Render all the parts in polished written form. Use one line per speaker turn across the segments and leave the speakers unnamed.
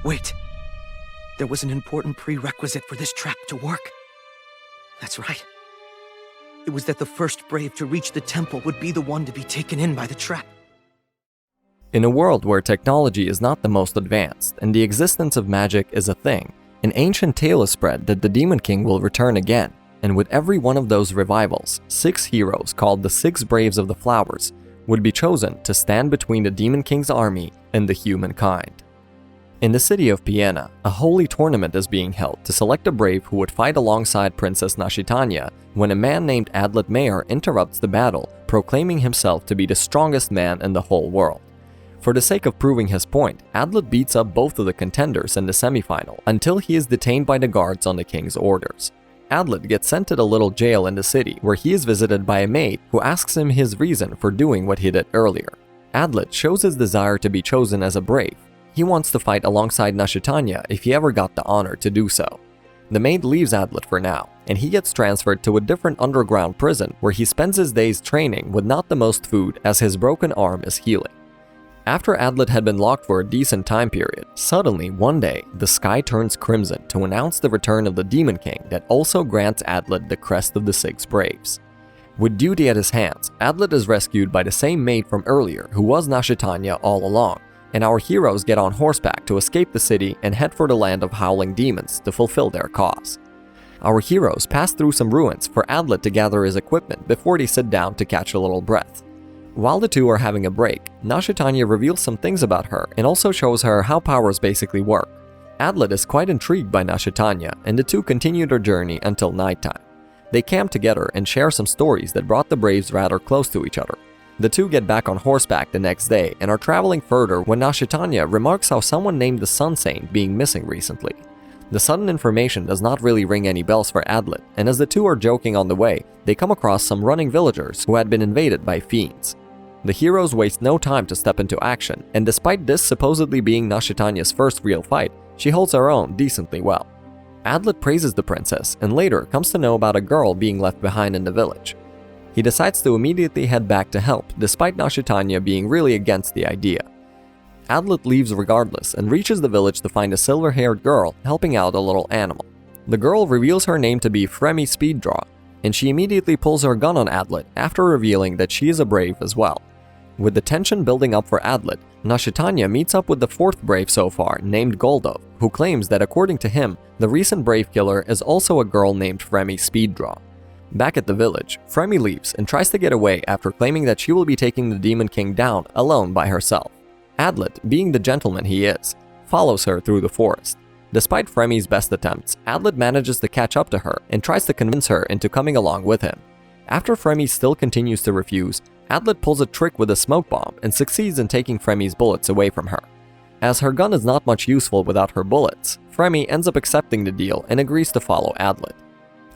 Wait. There was an important prerequisite for this trap to work. That's right. It was that the first brave to reach the temple would be the one to be taken in by the trap.
In a world where technology is not the most advanced and the existence of magic is a thing, an ancient tale is spread that the Demon King will return again, and with every one of those revivals, 6 heroes called the 6 Braves of the Flowers would be chosen to stand between the Demon King's army and the humankind. In the city of Piena, a holy tournament is being held to select a brave who would fight alongside Princess Nashitanya when a man named Adlet Mayer interrupts the battle, proclaiming himself to be the strongest man in the whole world. For the sake of proving his point, Adlet beats up both of the contenders in the semifinal until he is detained by the guards on the king's orders. Adlet gets sent to the little jail in the city where he is visited by a maid who asks him his reason for doing what he did earlier. Adlet shows his desire to be chosen as a brave. He wants to fight alongside Nashitanya if he ever got the honor to do so. The maid leaves Adlet for now, and he gets transferred to a different underground prison where he spends his days training with not the most food as his broken arm is healing. After Adlet had been locked for a decent time period, suddenly one day the sky turns crimson to announce the return of the Demon King that also grants Adlet the crest of the 6 Braves. With duty at his hands, Adlet is rescued by the same maid from earlier who was Nashitanya all along, and our heroes get on horseback to escape the city and head for the land of howling demons to fulfill their cause. Our heroes pass through some ruins for Adlet to gather his equipment before they sit down to catch a little breath. While the two are having a break, Nashitanya reveals some things about her and also shows her how powers basically work. Adlet is quite intrigued by Nashitanya, and the two continue their journey until nighttime. They camp together and share some stories that brought the Braves rather close to each other. The two get back on horseback the next day and are traveling further when Nashitanya remarks how someone named the Sun Saint being missing recently. The sudden information does not really ring any bells for Adlet, and as the two are joking on the way, they come across some running villagers who had been invaded by fiends. The heroes waste no time to step into action, and despite this supposedly being Nashitanya's first real fight, she holds her own decently well. Adlet praises the princess and later comes to know about a girl being left behind in the village. He decides to immediately head back to help, despite Nashitanya being really against the idea. Adlet leaves regardless and reaches the village to find a silver-haired girl helping out a little animal. The girl reveals her name to be Fremi Speeddraw, and she immediately pulls her gun on Adlet after revealing that she is a brave as well. With the tension building up for Adlet, Nashitanya meets up with the 4th brave so far, named Goldov, who claims that according to him, the recent brave killer is also a girl named Fremi Speeddraw. Back at the village, Fremi leaves and tries to get away after claiming that she will be taking the Demon King down alone by herself. Adlet, being the gentleman he is, follows her through the forest. Despite Fremi's best attempts, Adlet manages to catch up to her and tries to convince her into coming along with him. After Fremi still continues to refuse, Adlet pulls a trick with a smoke bomb and succeeds in taking Fremi's bullets away from her. As her gun is not much useful without her bullets, Fremi ends up accepting the deal and agrees to follow Adlet.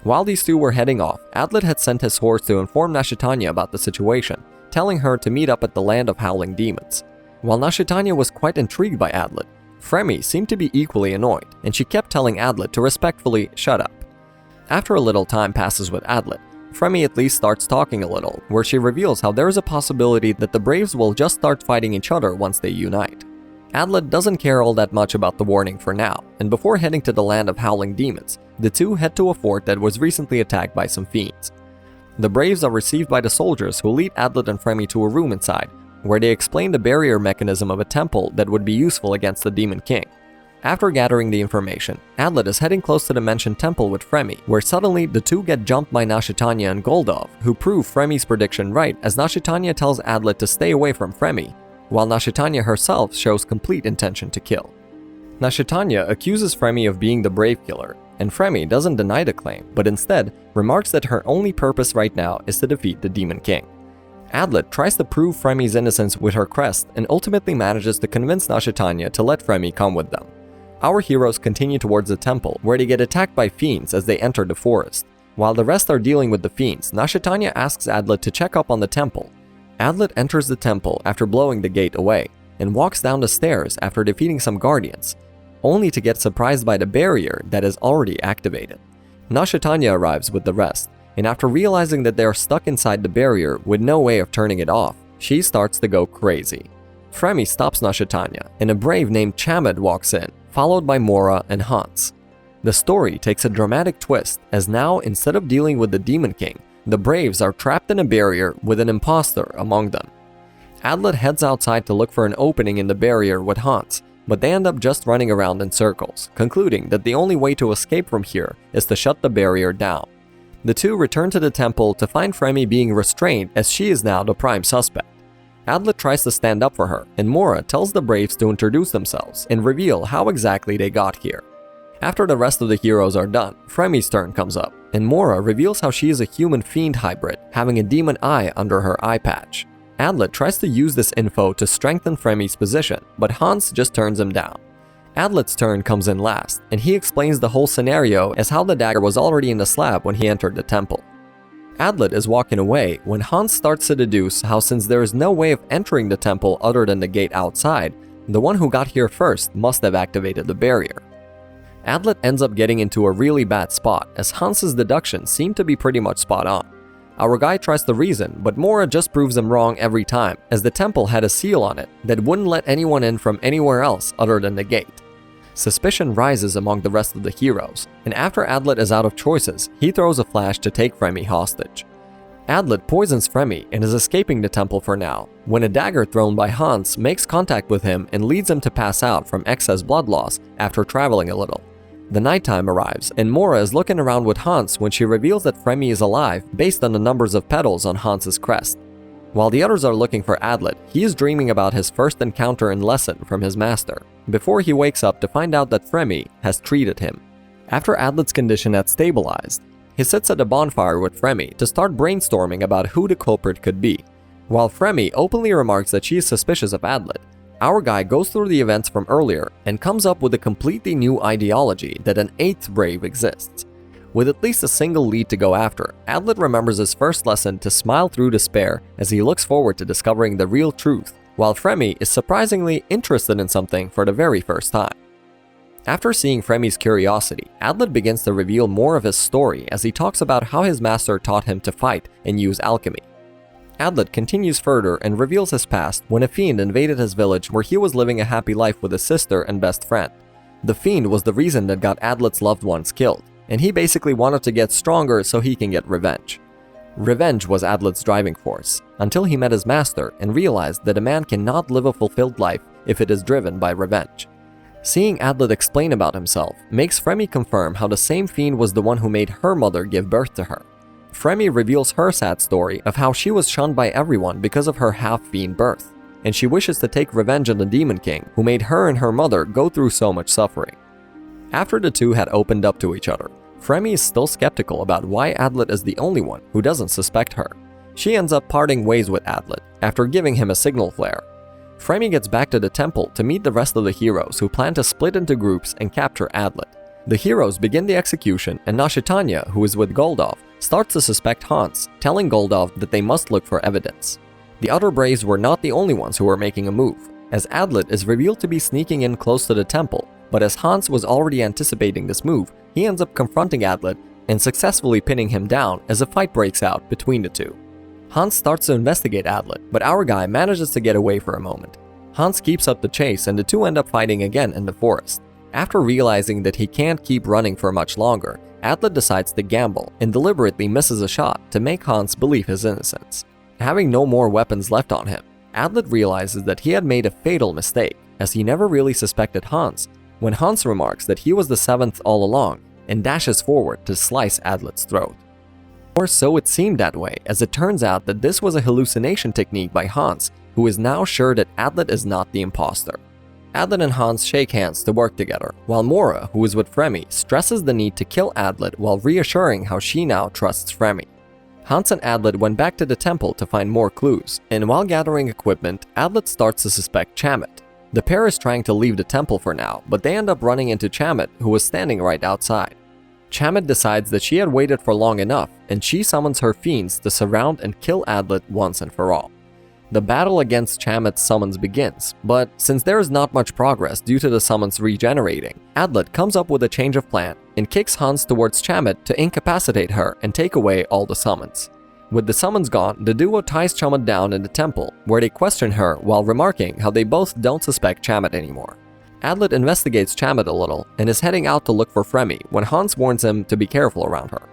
While these two were heading off, Adlet had sent his horse to inform Nashitanya about the situation, telling her to meet up at the land of howling demons. While Nashitanya was quite intrigued by Adlet, Fremi seemed to be equally annoyed, and she kept telling Adlet to respectfully shut up. After a little time passes with Adlet, Fremi at least starts talking a little, where she reveals how there is a possibility that the Braves will just start fighting each other once they unite. Adlet doesn't care all that much about the warning for now, and before heading to the land of howling demons, the two head to a fort that was recently attacked by some fiends. The Braves are received by the soldiers who lead Adlet and Fremi to a room inside, where they explain the barrier mechanism of a temple that would be useful against the Demon King. After gathering the information, Adlet is heading close to the mentioned temple with Fremi, where suddenly the two get jumped by Nashitanya and Goldov, who prove Fremi's prediction right as Nashitanya tells Adlet to stay away from Fremi, while Nashitanya herself shows complete intention to kill. Nashitanya accuses Fremi of being the brave killer, and Fremi doesn't deny the claim, but instead remarks that her only purpose right now is to defeat the Demon King. Adlet tries to prove Fremi's innocence with her crest and ultimately manages to convince Nashitanya to let Fremi come with them. Our heroes continue towards the temple, where they get attacked by fiends as they enter the forest. While the rest are dealing with the fiends, Nashitanya asks Adlet to check up on the temple. Adlet enters the temple after blowing the gate away, and walks down the stairs after defeating some guardians, only to get surprised by the barrier that is already activated. Nashitanya arrives with the rest, and after realizing that they are stuck inside the barrier with no way of turning it off, she starts to go crazy. Fremi stops Nashitanya, and a brave named Chamad walks in, followed by Mora and Hans. The story takes a dramatic twist, as now, instead of dealing with the Demon King, the Braves are trapped in a barrier with an imposter among them. Adlet heads outside to look for an opening in the barrier with Hans, but they end up just running around in circles, concluding that the only way to escape from here is to shut the barrier down. The two return to the temple to find Fremi being restrained, as she is now the prime suspect. Adlet tries to stand up for her, and Mora tells the Braves to introduce themselves and reveal how exactly they got here. After the rest of the heroes are done, Fremi's turn comes up, and Mora reveals how she is a human-fiend hybrid, having a demon eye under her eye patch. Adlet tries to use this info to strengthen Fremi's position, but Hans just turns him down. Adlet's turn comes in last, and he explains the whole scenario as how the dagger was already in the slab when he entered the temple. Adlet is walking away when Hans starts to deduce how, since there is no way of entering the temple other than the gate outside, the one who got here first must have activated the barrier. Adlet ends up getting into a really bad spot, as Hans's deductions seem to be pretty much spot on. Our guy tries to reason, but Mora just proves him wrong every time, as the temple had a seal on it that wouldn't let anyone in from anywhere else other than the gate. Suspicion rises among the rest of the heroes, and after Adlet is out of choices, he throws a flash to take Fremi hostage. Adlet poisons Fremi and is escaping the temple for now, when a dagger thrown by Hans makes contact with him and leads him to pass out from excess blood loss after traveling a little. The nighttime arrives, and Mora is looking around with Hans when she reveals that Fremi is alive based on the numbers of petals on Hans's crest. While the others are looking for Adlet, he is dreaming about his first encounter and lesson from his master, before he wakes up to find out that Fremi has treated him. After Adlet's condition had stabilized, he sits at a bonfire with Fremi to start brainstorming about who the culprit could be. While Fremi openly remarks that she is suspicious of Adlet, our guy goes through the events from earlier and comes up with a completely new ideology that an 8th Brave exists. With at least a single lead to go after, Adlet remembers his first lesson to smile through despair as he looks forward to discovering the real truth, while Fremi is surprisingly interested in something for the very first time. After seeing Fremi's curiosity, Adlet begins to reveal more of his story as he talks about how his master taught him to fight and use alchemy. Adlet continues further and reveals his past when a fiend invaded his village where he was living a happy life with his sister and best friend. The fiend was the reason that got Adlet's loved ones killed, and he basically wanted to get stronger so he can get revenge. Revenge was Adlet's driving force, until he met his master and realized that a man cannot live a fulfilled life if it is driven by revenge. Seeing Adlet explain about himself makes Fremi confirm how the same fiend was the one who made her mother give birth to her. Fremi reveals her sad story of how she was shunned by everyone because of her half-fiend birth, and she wishes to take revenge on the Demon King who made her and her mother go through so much suffering. After the two had opened up to each other, Fremi is still skeptical about why Adlet is the only one who doesn't suspect her. She ends up parting ways with Adlet after giving him a signal flare. Fremi gets back to the temple to meet the rest of the heroes who plan to split into groups and capture Adlet. The heroes begin the execution, and Nashitanya, who is with Goldov, starts to suspect Hans, telling Goldov that they must look for evidence. The other Braves were not the only ones who were making a move, as Adlet is revealed to be sneaking in close to the temple, but as Hans was already anticipating this move, he ends up confronting Adlet and successfully pinning him down as a fight breaks out between the two. Hans starts to investigate Adlet, but our guy manages to get away for a moment. Hans keeps up the chase and the two end up fighting again in the forest. After realizing that he can't keep running for much longer, Adlet decides to gamble and deliberately misses a shot to make Hans believe his innocence. Having no more weapons left on him, Adlet realizes that he had made a fatal mistake, as he never really suspected Hans, when Hans remarks that he was the 7th all along and dashes forward to slice Adlet's throat. Or so it seemed that way, as it turns out that this was a hallucination technique by Hans, who is now sure that Adlet is not the imposter. Adlet and Hans shake hands to work together, while Mora, who is with Fremi, stresses the need to kill Adlet while reassuring how she now trusts Fremi. Hans and Adlet went back to the temple to find more clues, and while gathering equipment, Adlet starts to suspect Chamad. The pair is trying to leave the temple for now, but they end up running into Chamad, who was standing right outside. Chamad decides that she had waited for long enough, and she summons her fiends to surround and kill Adlet once and for all. The battle against Chamad's summons begins, but since there is not much progress due to the summons regenerating, Adlet comes up with a change of plan and kicks Hans towards Chamad to incapacitate her and take away all the summons. With the summons gone, the duo ties Chamet down in the temple, where they question her while remarking how they both don't suspect Chamet anymore. Adlet investigates Chamet a little and is heading out to look for Fremi when Hans warns him to be careful around her.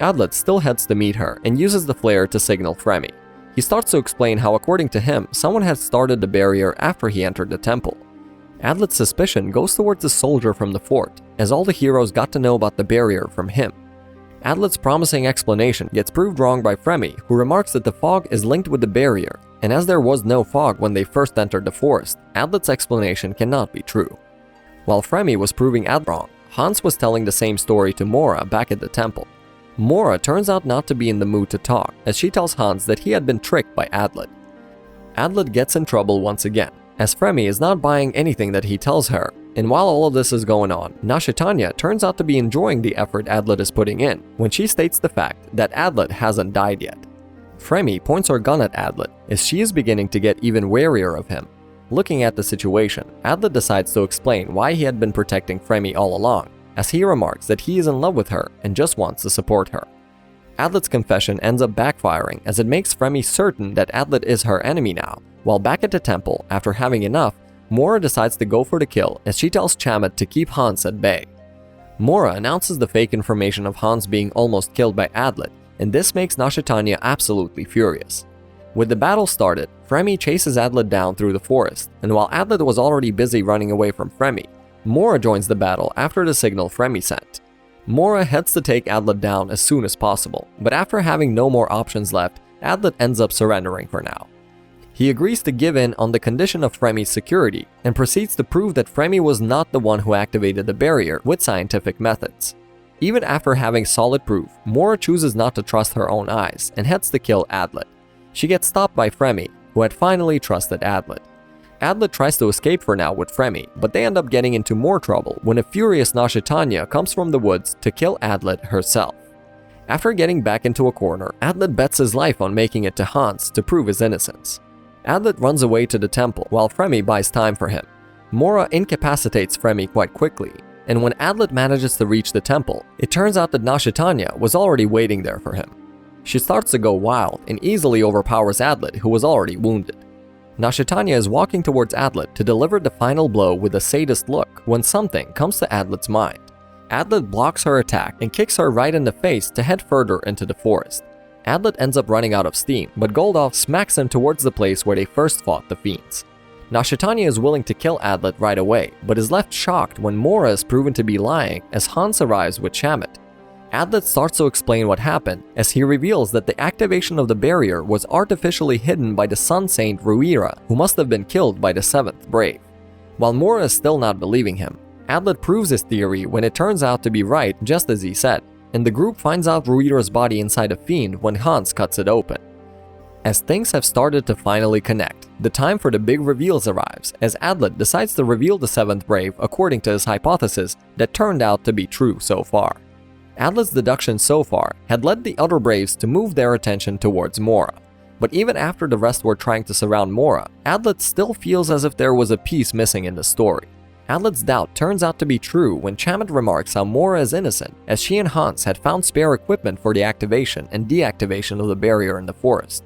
Adlet still heads to meet her and uses the flare to signal Fremi. He starts to explain how, according to him, someone had started the barrier after he entered the temple. Adlet's suspicion goes towards the soldier from the fort, as all the heroes got to know about the barrier from him. Adlet's promising explanation gets proved wrong by Fremi, who remarks that the fog is linked with the barrier, and as there was no fog when they first entered the forest, Adlet's explanation cannot be true. While Fremi was proving Adlet wrong, Hans was telling the same story to Mora back at the temple. Mora turns out not to be in the mood to talk, as she tells Hans that he had been tricked by Adlet. Adlet gets in trouble once again, as Fremi is not buying anything that he tells her, and while all of this is going on, Nashitanya turns out to be enjoying the effort Adlet is putting in when she states the fact that Adlet hasn't died yet. Fremi points her gun at Adlet as she is beginning to get even warier of him. Looking at the situation, Adlet decides to explain why he had been protecting Fremi all along, as he remarks that he is in love with her and just wants to support her. Adlet's confession ends up backfiring as it makes Fremi certain that Adlet is her enemy now, while back at the temple, after having enough, Mora decides to go for the kill as she tells Chamet to keep Hans at bay. Mora announces the fake information of Hans being almost killed by Adlet, and this makes Nashitanya absolutely furious. With the battle started, Fremi chases Adlet down through the forest, and while Adlet was already busy running away from Fremi, Mora joins the battle after the signal Fremi sent. Mora heads to take Adlet down as soon as possible, but after having no more options left, Adlet ends up surrendering for now. He agrees to give in on the condition of Fremi's security and proceeds to prove that Fremi was not the one who activated the barrier with scientific methods. Even after having solid proof, Mora chooses not to trust her own eyes and heads to kill Adlet. She gets stopped by Fremi, who had finally trusted Adlet. Adlet tries to escape for now with Fremi, but they end up getting into more trouble when a furious Nashitanya comes from the woods to kill Adlet herself. After getting back into a corner, Adlet bets his life on making it to Hans to prove his innocence. Adlet runs away to the temple while Fremi buys time for him. Mora incapacitates Fremi quite quickly, and when Adlet manages to reach the temple, it turns out that Nashitanya was already waiting there for him. She starts to go wild and easily overpowers Adlet, who was already wounded. Nashitanya is walking towards Adlet to deliver the final blow with a sadist look when something comes to Adlet's mind. Adlet blocks her attack and kicks her right in the face to head further into the forest. Adlet ends up running out of steam, but Goldov smacks him towards the place where they first fought the fiends. Nashitanya is willing to kill Adlet right away, but is left shocked when Mora is proven to be lying as Hans arrives with Chamet. Adlet starts to explain what happened as he reveals that the activation of the barrier was artificially hidden by the Sun Saint Ruira, who must have been killed by the 7th Brave. While Mora is still not believing him, Adlet proves his theory when it turns out to be right just as he said, and the group finds out Ruira's body inside a fiend when Hans cuts it open. As things have started to finally connect, the time for the big reveals arrives as Adlet decides to reveal the 7th Brave according to his hypothesis that turned out to be true so far. Adlet's deduction so far had led the other Braves to move their attention towards Mora. But even after the rest were trying to surround Mora, Adlet still feels as if there was a piece missing in the story. Adlet's doubt turns out to be true when Chamet remarks how Mora is innocent, as she and Hans had found spare equipment for the activation and deactivation of the barrier in the forest.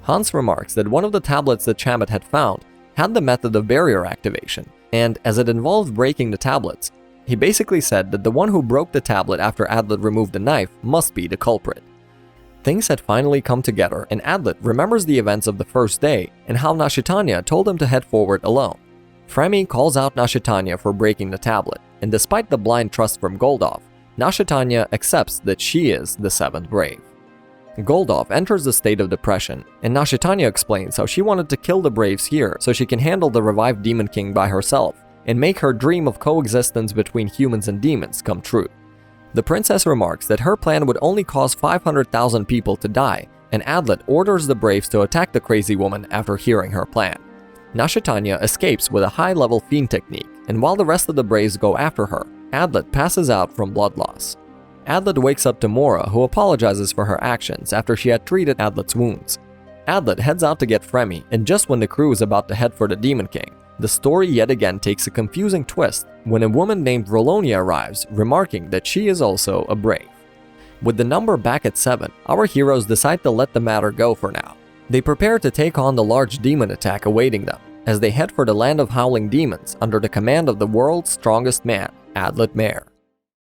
Hans remarks that one of the tablets that Chamet had found had the method of barrier activation, and as it involved breaking the tablets, he basically said that the one who broke the tablet after Adlet removed the knife must be the culprit. Things had finally come together, and Adlet remembers the events of the first day and how Nashitanya told him to head forward alone. Fremi calls out Nashitanya for breaking the tablet, and despite the blind trust from Goldov, Nashitanya accepts that she is the 7th Brave. Goldov enters a state of depression, and Nashitanya explains how she wanted to kill the Braves here so she can handle the revived Demon King by herself and make her dream of coexistence between humans and demons come true. The princess remarks that her plan would only cause 500,000 people to die, and Adlet orders the Braves to attack the crazy woman after hearing her plan. Nashitanya escapes with a high-level fiend technique, and while the rest of the Braves go after her, Adlet passes out from blood loss. Adlet wakes up to Mora, who apologizes for her actions after she had treated Adlet's wounds. Adlet heads out to get Fremi, and just when the crew is about to head for the Demon King, the story yet again takes a confusing twist when a woman named Rolonia arrives, remarking that she is also a Brave. With the number back at 7, our heroes decide to let the matter go for now. They prepare to take on the large demon attack awaiting them, as they head for the land of howling demons under the command of the world's strongest man, Adlet Mayor.